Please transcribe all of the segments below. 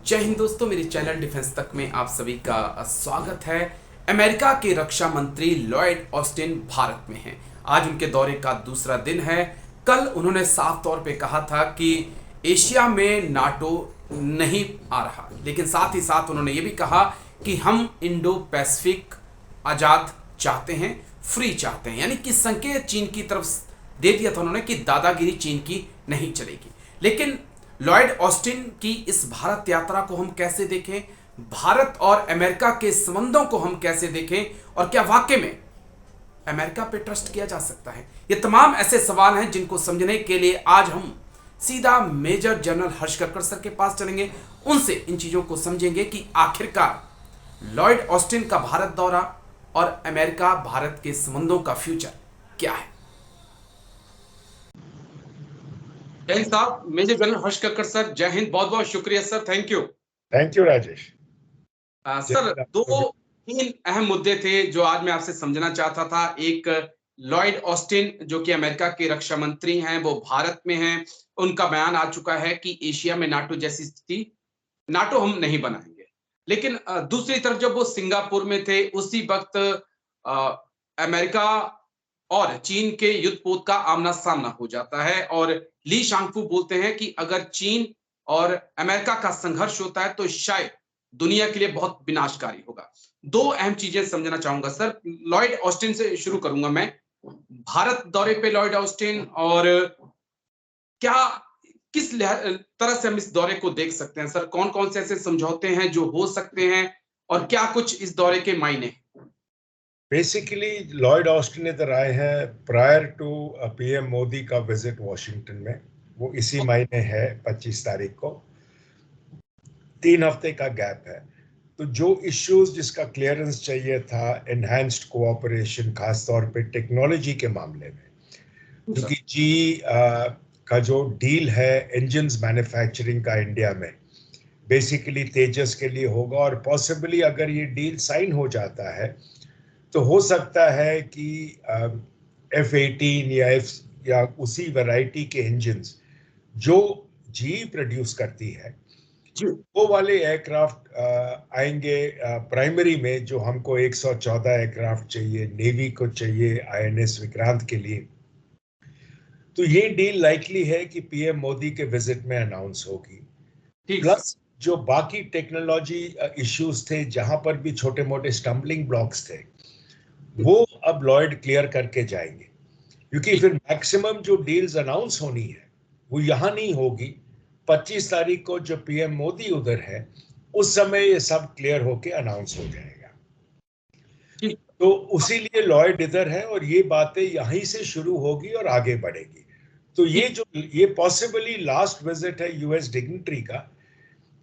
जय हिंद दोस्तों, मेरे चैनल डिफेंस तक में आप सभी का स्वागत है। अमेरिका के रक्षा मंत्री लॉयड ऑस्टिन भारत में हैं। आज उनके दौरे का दूसरा दिन है। कल उन्होंने साफ तौर पे कहा था कि एशिया में नाटो नहीं आ रहा, लेकिन साथ ही साथ उन्होंने ये भी कहा कि हम इंडो पैसिफिक आज़ाद चाहते हैं, फ्री चाहते हैं। यानी कि संकेत चीन की तरफ दे दिया था उन्होंने कि दादागिरी चीन की नहीं चलेगी। लेकिन लॉयड ऑस्टिन की इस भारत यात्रा को हम कैसे देखें, भारत और अमेरिका के संबंधों को हम कैसे देखें, और क्या वाकई में अमेरिका पे ट्रस्ट किया जा सकता है? ये तमाम ऐसे सवाल हैं जिनको समझने के लिए आज हम सीधा मेजर जनरल हर्ष कक्कड़ सर के पास चलेंगे। उनसे इन चीजों को समझेंगे कि आखिरकार लॉयड ऑस्टिन का भारत दौरा और अमेरिका भारत के संबंधों का फ्यूचर क्या है। जय हिंद साहब, मेजर जनरल हर्ष कक्कड़ सर, जय हिंद। बहुत बहुत शुक्रिया sir, thank you. Thank you Rajesh. Sir, दो तीन अहम मुद्दे थे जो आज मैं आपसे समझना चाहता था। एक, लॉयड ऑस्टिन जो कि अमेरिका के रक्षा मंत्री हैं, वो भारत में हैं। उनका बयान आ चुका है कि एशिया में नाटो जैसी स्थिति, नाटो हम नहीं बनाएंगे। लेकिन दूसरी तरफ जब वो सिंगापुर में थे, उसी वक्त अमेरिका और चीन के युद्धपोत का आमना सामना हो जाता है, और ली शांगफू बोलते हैं कि अगर चीन और अमेरिका का संघर्ष होता है तो शायद दुनिया के लिए बहुत विनाशकारी होगा। दो अहम चीजें समझना चाहूंगा सर। लॉयड ऑस्टिन से शुरू करूंगा मैं। भारत दौरे पे लॉयड ऑस्टिन, और क्या किस तरह से हम इस दौरे को देख सकते हैं सर? कौन कौन से ऐसे समझौते हैं जो हो सकते हैं, और क्या कुछ इस दौरे के मायने? बेसिकली लॉयड ऑस्टिन इधर आए हैं प्रायर टू पीएम मोदी का विजिट वॉशिंगटन में। वो इसी महीने है 25 तारीख को। 3 हफ्ते का गैप है। तो जो इश्यूज जिसका क्लियरेंस चाहिए था, एनहांस्ड कोऑपरेशन, खासतौर पे टेक्नोलॉजी के मामले में, क्योंकि जी का जो डील है इंजन्स मैन्युफैक्चरिंग का इंडिया में, बेसिकली तेजस के लिए होगा। और पॉसिबली अगर ये डील साइन हो जाता है तो हो सकता है कि F-18 या उसी वैरायटी के इंजन्स जो जी प्रोड्यूस करती है, वो वाले एयरक्राफ्ट आएंगे प्राइमरी में। जो हमको 114 एयरक्राफ्ट चाहिए, नेवी को चाहिए INS विक्रांत के लिए। तो ये डील लाइकली है कि पीएम मोदी के विजिट में अनाउंस होगी। प्लस जो बाकी टेक्नोलॉजी इश्यूज थे, जहां पर भी छोटे मोटे स्टम्बलिंग ब्लॉक्स थे, वो अब लॉयड क्लियर करके जाएंगे। क्योंकि फिर मैक्सिमम जो डील्स अनाउंस होनी है वो यहां नहीं होगी। 25 तारीख को जो पीएम मोदी उधर है, उस समय ये सब क्लियर होके अनाउंस हो जाएगा। तो उसी लिए लॉयड इधर है, और ये बातें यहीं से शुरू होगी और आगे बढ़ेगी। तो ये पॉसिबली लास्ट विजिट है यूएस डिग्निटरी का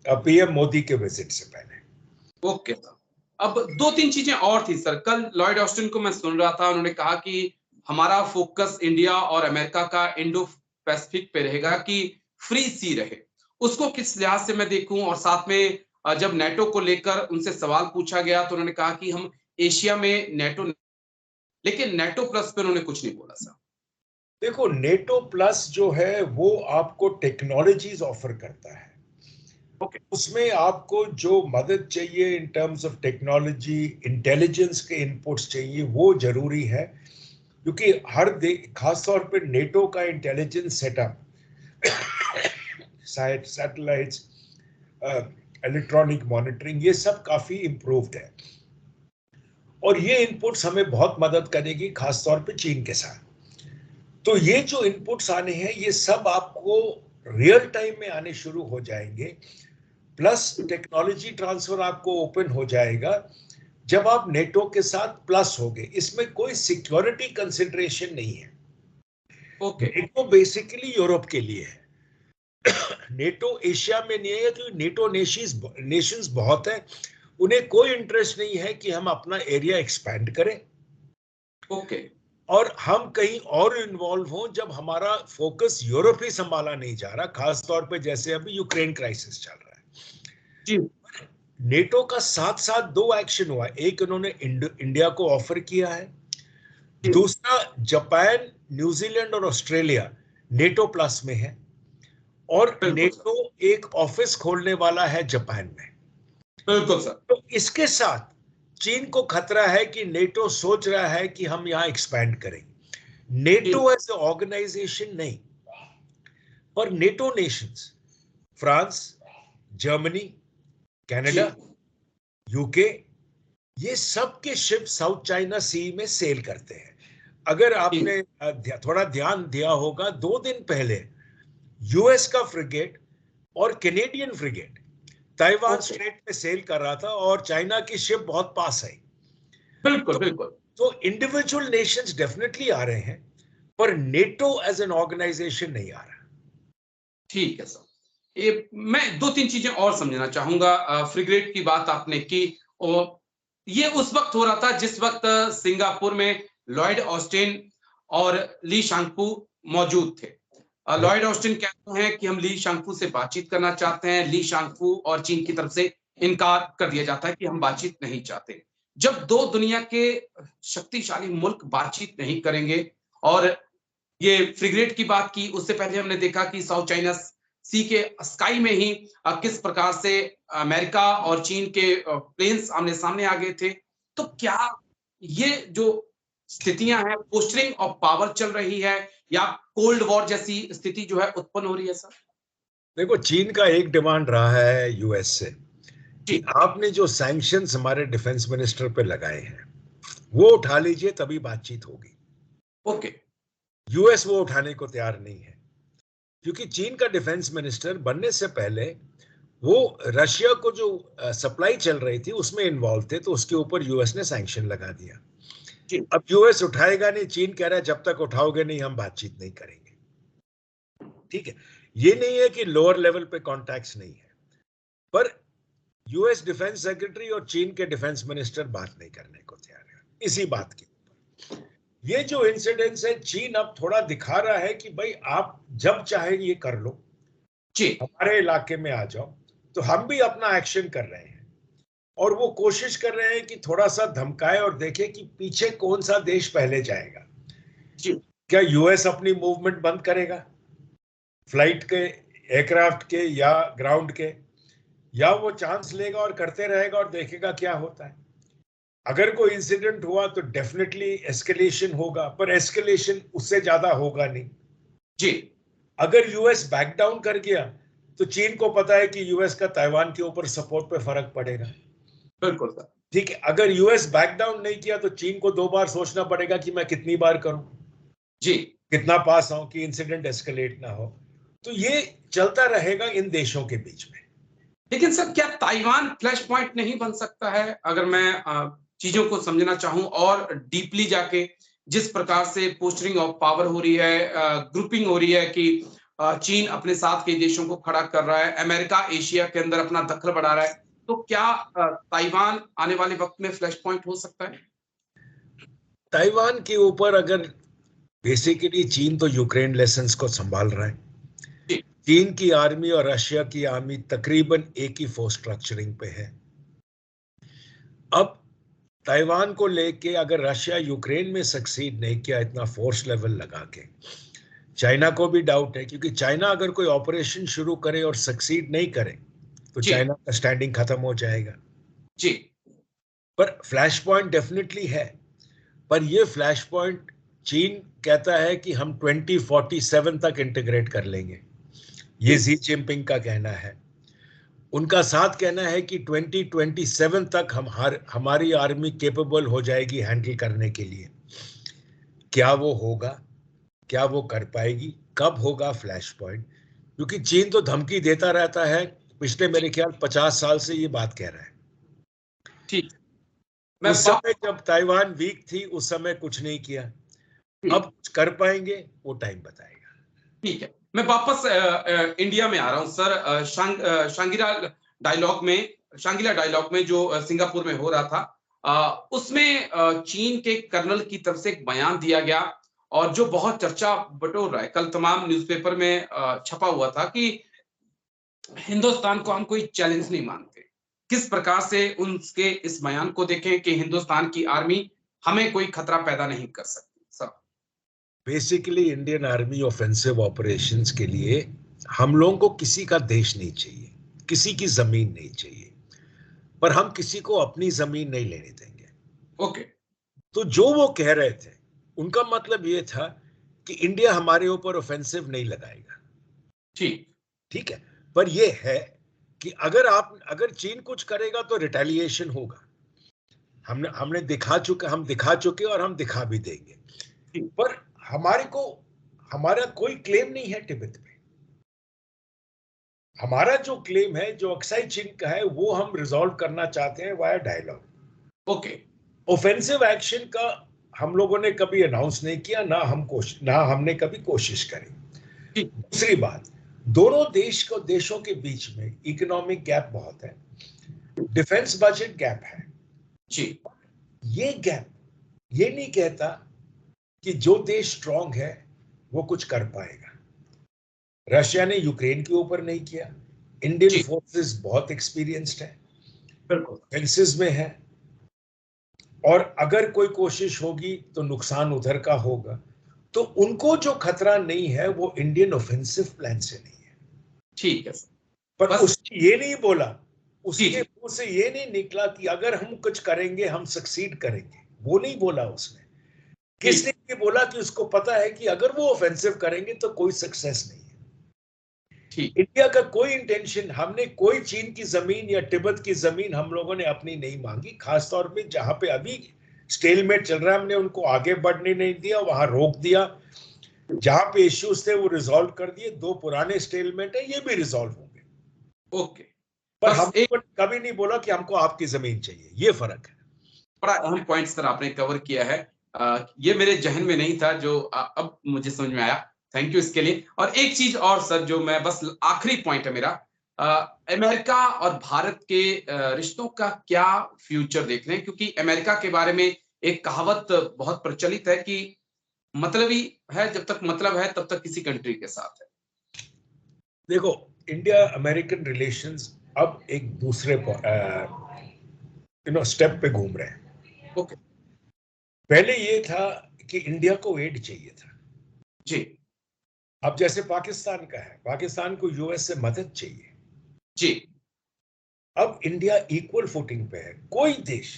पीएम मोदी के विजिट से पहले। Okay sir. अब दो तीन चीजें और थी सर। कल लॉयड ऑस्टिन को मैं सुन रहा था, उन्होंने कहा कि हमारा फोकस इंडिया और अमेरिका का इंडो पैसिफिक पे रहेगा, कि फ्री सी रहे। उसको किस लिहाज से मैं देखूं? और साथ में जब नेटो को लेकर उनसे सवाल पूछा गया तो उन्होंने कहा कि हम एशिया में नेटो, लेकिन नेटो प्लस पे उन्होंने कुछ नहीं बोला सर। देखो, नेटो प्लस जो है वो आपको टेक्नोलॉजीज ऑफर करता है। उसमें आपको जो मदद चाहिए in terms of technology, intelligence के इनपुट्स चाहिए, वो जरूरी है। क्योंकि खासतौर पे नेटो का intelligence setup, satellites, electronic monitoring, ये सब काफी इम्प्रूव्ड है। और ये इनपुट्स हमें बहुत मदद करेगी, खासतौर पे चीन के साथ। तो ये जो इनपुट्स आने हैं, ये सब आपको रियल टाइम में आने शुरू हो जाएंगे। प्लस टेक्नोलॉजी ट्रांसफर आपको ओपन हो जाएगा जब आप नेटो के साथ प्लस होगे। इसमें कोई सिक्योरिटी कंसिडरेशन नहीं है। नेटो बेसिकली यूरोप के लिए है। नेटो एशिया में नहीं है, क्योंकि नेटो नेशंस बहुत है। उन्हें कोई इंटरेस्ट नहीं है कि हम अपना एरिया एक्सपैंड करें और हम कहीं और इन्वॉल्व हों, जब हमारा फोकस यूरोप ही संभाला नहीं जा रहा। खासतौर पे जैसे अभी यूक्रेन क्राइसिस चल रहा है जी। नेटो का साथ साथ दो एक्शन हुआ। एक, उन्होंने इंडिया को ऑफर किया है। दूसरा, जापान, न्यूजीलैंड और ऑस्ट्रेलिया नेटो प्लस में है। और नेटो एक ऑफिस खोलने वाला है जापान में। बिल्कुल सर। तो इसके साथ चीन को खतरा है कि नेटो सोच रहा है कि हम यहां एक्सपैंड करेंगे। नेटो एज ए ऑर्गेनाइजेशन नहीं, पर NATO Nations France, Germany, Canada, UK, ये सब के शिप साउथ चाइना सी में सेल करते हैं। अगर आपने थोड़ा ध्यान दिया होगा, 2 दिन पहले यूएस का फ्रिगेट और कैनेडियन फ्रिगेट ताइवान स्ट्रेट में सेल कर रहा था और चाइना की शिप बहुत पास आई। बिल्कुल बिल्कुल। तो इंडिविजुअल नेशंस डेफिनेटली आ रहे हैं, पर नेटो एज एन ऑर्गेनाइजेशन नहीं आ रहा। ठीक है सर, ये मैं 2-3 चीजें और समझना चाहूंगा। फ्रिगेट की बात आपने की, और ये उस वक्त हो रहा था जिस वक्त सिंगापुर में लॉयड ऑस्टिन और ली शांगपू मौजूद थे। लॉयड ऑस्टिन कहते हैं कि हम ली शांगपू से बातचीत करना चाहते हैं, ली शांगपू और चीन की तरफ से इनकार कर दिया जाता है कि हम बातचीत नहीं चाहते। जब दो दुनिया के शक्तिशाली मुल्क बातचीत नहीं करेंगे, और ये फ्रिगेट की बात की, उससे पहले हमने देखा कि साउथ चाइना सी के स्काई में ही किस प्रकार से अमेरिका और चीन के प्लेन्स आमने सामने आ गए थे। तो क्या ये जो स्थितियां हैं, पोस्टरिंग ऑफ पावर चल रही है, या कोल्ड वॉर जैसी स्थिति जो है उत्पन्न हो रही है सर? देखो, चीन का एक डिमांड रहा है यूएस से कि आपने जो सैंक्शंस हमारे डिफेंस मिनिस्टर पे लगाए हैं वो उठा लीजिए, तभी बातचीत होगी। ओके। यूएस वो उठाने को तैयार नहीं है, क्योंकि चीन का डिफेंस मिनिस्टर बनने से पहले वो रशिया को जो सप्लाई चल रही थी उसमें इन्वॉल्व थे, तो उसके ऊपर यूएस ने सैंक्शन लगा दिया। अब यूएस उठाएगा नहीं, चीन कह रहा है जब तक उठाओगे नहीं हम बातचीत नहीं करेंगे। ठीक है, ये नहीं है कि लोअर लेवल पे कॉन्टैक्ट्स नहीं है, पर यूएस डिफेंस सेक्रेटरी और चीन के डिफेंस मिनिस्टर बात नहीं करने को तैयार है इसी बात के ऊपर। ये जो इंसिडेंट्स है, चीन अब थोड़ा दिखा रहा है कि भाई आप जब चाहे ये कर लो, हमारे इलाके में आ जाओ। तो हम भी अपना एक्शन कर रहे हैं और वो कोशिश कर रहे हैं कि थोड़ा सा धमकाए और देखें कि पीछे कौन सा देश पहले जाएगा। क्या यूएस अपनी मूवमेंट बंद करेगा फ्लाइट के, एयरक्राफ्ट के या ग्राउंड के, या वो चांस लेगा और करते रहेगा और देखेगा क्या होता है। अगर कोई इंसिडेंट हुआ तो डेफिनेटली एस्केलेशन होगा, पर एस्केलेशन उससे ज्यादा होगा नहीं जी। अगर यूएस बैक डाउन कर गया तो चीन को पता है कि यूएस का ताइवान के ऊपर सपोर्ट पे फर्क पड़ेगा। बिल्कुल सर। ठीक है, अगर यूएस बैक डाउन नहीं किया तो चीन को 2 बार सोचना पड़ेगा कि मैं कितनी बार करूं जी, कितना पास आऊं कि इंसिडेंट एस्केलेट ना हो। तो ये चलता रहेगा इन देशों के बीच में। लेकिन सर, क्या ताइवान फ्लैश पॉइंट नहीं बन सकता है? अगर मैं चीजों को समझना चाहूं और डीपली जाके, जिस प्रकार से पोस्टरिंग ऑफ पावर हो रही है, ग्रुपिंग हो रही है कि चीन अपने साथ के देशों को खड़ा कर रहा है, अमेरिका एशिया के अंदर अपना दखल बढ़ा रहा है, तो क्या ताइवान आने वाले वक्त में फ्लैश पॉइंट हो सकता है? ताइवान के ऊपर अगर बेसिकली चीन तो यूक्रेन लेसन्स को संभाल रहा है। चीन की आर्मी और रशिया की आर्मी तकरीबन एक ही फोर्स स्ट्रक्चरिंग पे है। अब ताइवान को लेके अगर रशिया यूक्रेन में सक्सीड नहीं किया इतना फोर्स लेवल लगा के, चाइना को भी डाउट है, क्योंकि चाइना अगर कोई ऑपरेशन शुरू करे और सक्सीड नहीं करे तो चाइना का स्टैंडिंग खत्म हो जाएगा जी। पर फ्लैश पॉइंट डेफिनेटली है, पर ये फ्लैश पॉइंट चीन कहता है कि हम 2047 तक इंटीग्रेट कर लेंगे, ये शी जिनपिंग का कहना है। उनका साथ कहना है कि 2027 तक हमारी आर्मी कैपेबल हो जाएगी हैंडल करने के लिए। क्या वो होगा, क्या वो कर पाएगी, कब होगा फ्लैश पॉइंट? क्योंकि चीन तो धमकी देता रहता है, पिछले मेरे ख्याल 50 साल से ये बात कह रहा है। ठीक, उस समय जब ताइवान वीक थी उस समय कुछ नहीं किया, अब कुछ कर पाएंगे वो टाइम बताएगा। ठीक है, मैं वापस इंडिया में आ रहा हूं सर। शांगिला डायलॉग में जो सिंगापुर में हो रहा था, उसमें चीन के कर्नल की तरफ से एक बयान दिया गया और जो बहुत चर्चा बटोर रहा है। कल तमाम न्यूज़पेपर में छपा हुआ था कि हिंदुस्तान को हम कोई चैलेंज नहीं मानते। किस प्रकार से उनके इस बयान को देखें कि हिंदुस्तान की आर्मी हमें कोई खतरा पैदा नहीं कर सकती? Sir, basically Indian army offensive operations के लिए हम लोगों को किसी का देश नहीं चाहिए, किसी की जमीन नहीं चाहिए, पर हम किसी को अपनी जमीन नहीं लेने देंगे। ओके। तो जो वो कह रहे थे, उनका मतलब ये था कि इंडिया हमारे ऊपर ऑफेंसिव नहीं लगाएगा। ठीक। ठीक है, पर ये है कि अगर चीन कुछ करेगा तो रिटेलिएशन होगा। हम दिखा चुके और हम दिखा भी देंगे। पर हमारा कोई क्लेम नहीं है तिब्बत पे। हमारा जो क्लेम है, जो अक्साई चीन का है, वो हम रिजॉल्व करना चाहते हैं via dialogue. Okay. Offensive action का हम लोगों ने कभी अनाउंस नहीं किया, ना हमने कभी कोशिश करी। ठीक। दूसरी बात, दोनों देशों के बीच में इकोनॉमिक गैप बहुत है, डिफेंस बजट गैप है। जी। ये गैप ये नहीं कहता कि जो देश स्ट्रांग है वो कुछ कर पाएगा। रशिया ने यूक्रेन के ऊपर नहीं किया। इंडियन जी। फोर्सेस बहुत एक्सपीरियंस्ड है, बिल्कुल। फेंसेस में है, और अगर कोई कोशिश होगी तो नुकसान उधर का होगा। तो उनको जो खतरा नहीं है वो इंडियन ऑफेंसिव प्लान से नहीं है। ठीक है सर। पर बस। उसने ये नहीं बोला, जी उसके जी। मुंह से ये नहीं निकला कि अगर हम कुछ करेंगे हम सक्सीड करेंगे। वो नहीं बोला उसने। किसने ठीक। ये बोला कि उसको पता है कि अगर वो ऑफेंसिव करेंगे तो कोई सक्सेस नहीं है। ठीक। इंडिया का कोई इंटेंशन, हमने कोई चीन की जमीन या तिब्बत की जमीन हम लोगों ने अपनी नहीं मांगी। खासतौर पे जहां पे अभी स्टेलमेट चल रहा है, हमने उनको आगे बढ़ने नहीं दिया, वहां रोक दिया। जहां पे इश्यूज थे वो रिजॉल्व कर दिए। दो पुराने स्टेलमेट है, ये भी रिजॉल्व होंगे। ओके। पर बस हम एक कभी नहीं बोला कि हमको आपकी जमीन चाहिए। ये फर्क है। बड़ा अहम पॉइंट सर आपने कवर किया है। ये मेरे जहन में नहीं था, जो अब मुझे समझ में आया। थैंक यू इसके लिए। और एक चीज और सर, जो मैं बस आखिरी पॉइंट है मेरा, अमेरिका और भारत के रिश्तों का क्या फ्यूचर देख रहे हैं? क्योंकि अमेरिका के बारे में एक कहावत बहुत प्रचलित है कि मतलबी है, जब तक मतलब है तब तक किसी कंट्री के साथ है। देखो, इंडिया अमेरिकन रिलेशंस अब एक दूसरे स्टेप पे घूम रहे हैं। ओके। पहले ये था कि इंडिया को एड चाहिए था। जी अब जैसे पाकिस्तान का है, पाकिस्तान को यूएस से मदद चाहिए। जी। अब इंडिया इक्वल फुटिंग पे है। कोई देश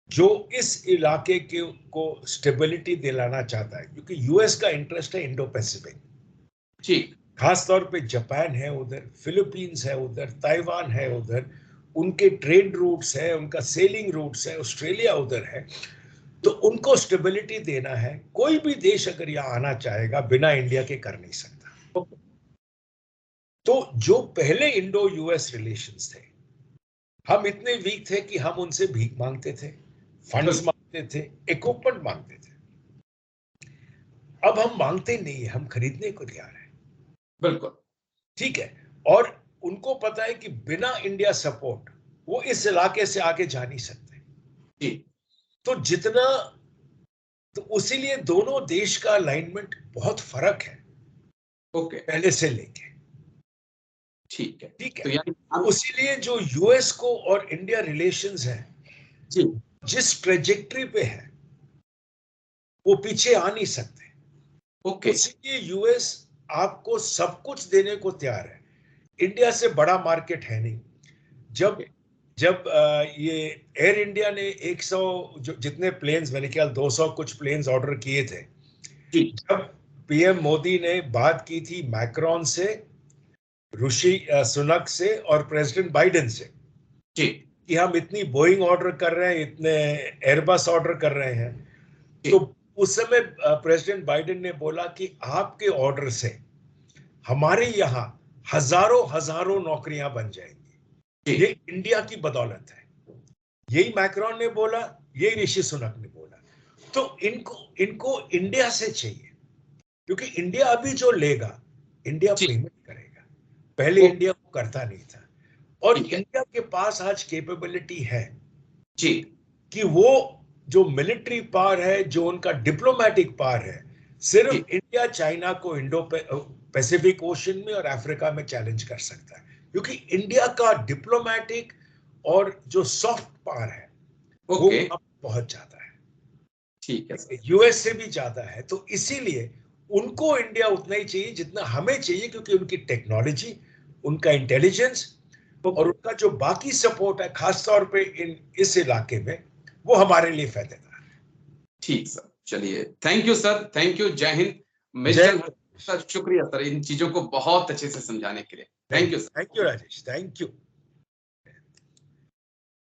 जो इस इलाके को स्टेबिलिटी दिलाना चाहता है, क्योंकि यूएस का इंटरेस्ट है इंडो पैसिफिक। ठीक। खासतौर पे जापान है उधर, फिलीपींस है उधर, ताइवान है उधर, उनके ट्रेड रूट्स है, उनका सेलिंग रूट्स है, ऑस्ट्रेलिया उधर है। तो उनको स्टेबिलिटी देना है। कोई भी देश अगर यहाँ आना चाहेगा बिना इंडिया के कर नहीं सकता। ओके। तो जो पहले इंडो यूएस रिलेशंस थे, हम इतने वीक थे कि हम उनसे भीख मांगते थे, फंड्स बिल्कुल मांगते थे, इक्विपमेंट मांगते थे। अब हम मांगते नहीं है, हम खरीदने को तैयार है। बिल्कुल। ठीक है। और उनको पता है कि बिना इंडिया सपोर्ट वो इस इलाके से आगे जा नहीं सकते। जी। तो जितना तो उसीलिए दोनों देश का अलाइनमेंट बहुत फर्क है ओके। पहले से लेके। ठीक है। ठीक है। तो यानी उसीलिए जो यूएस को और इंडिया रिलेशंस है, जी। जिस ट्रेजेक्टरी पे है, वो पीछे आ नहीं सकते। ओके। उसीलिए यूएस आपको सब कुछ देने को तैयार है। इंडिया से बड़ा मार्केट है नहीं। जब ओके। जब ये एयर इंडिया ने 100 जो जितने प्लेन्स, मैंने ख्याल 200 कुछ प्लेन्स ऑर्डर किए थे, जी जब पीएम मोदी ने बात की थी मैक्रॉन से, ऋषि सुनक से और प्रेसिडेंट बाइडेन से जी कि हम इतनी बोइंग ऑर्डर कर रहे हैं, इतने एयरबस ऑर्डर कर रहे हैं, जी। तो उस समय प्रेसिडेंट बाइडेन ने बोला कि आपके ऑर्डर से हमारे यहाँ हजारों हजारों नौकरियां बन जाएंगी। जी। ये इंडिया की बदौलत है। यही मैक्रॉन ने बोला, यही ऋषि सुनक ने बोला। तो इनको इनको इंडिया से चाहिए, क्योंकि इंडिया अभी जो लेगा, इंडिया जी। पेमेंट करेगा। पहले ओके। इंडिया को करता नहीं था। और ठीक है। इंडिया के पास आज कैपेबिलिटी है जी। कि वो जो मिलिट्री पावर है, जो उनका डिप्लोमेटिक पावर है, जी। सिर्फ इंडिया चाइना को इंडो पैसिफिक ओशन में और अफ्रीका में चैलेंज कर सकता है। क्योंकि इंडिया का डिप्लोमेटिक और जो सॉफ्ट पावर है वो ओके। अब बहुत ज्यादा है, ठीक है सर। यूएस से भी ज्यादा है। तो इसीलिए उनको इंडिया उतना ही चाहिए जितना हमें चाहिए, क्योंकि उनकी टेक्नोलॉजी, उनका इंटेलिजेंस और उनका जो बाकी सपोर्ट है खासतौर पे इस इलाके में, वो हमारे लिए फायदेदार है। ठीक सर, चलिए, thank you sir, thank you, जय हिंद, जय मिस्टर सर, शुक्रिया सर इन चीजों को बहुत अच्छे से समझाने के लिए। Thank you sir. Thank you Rajesh, thank you.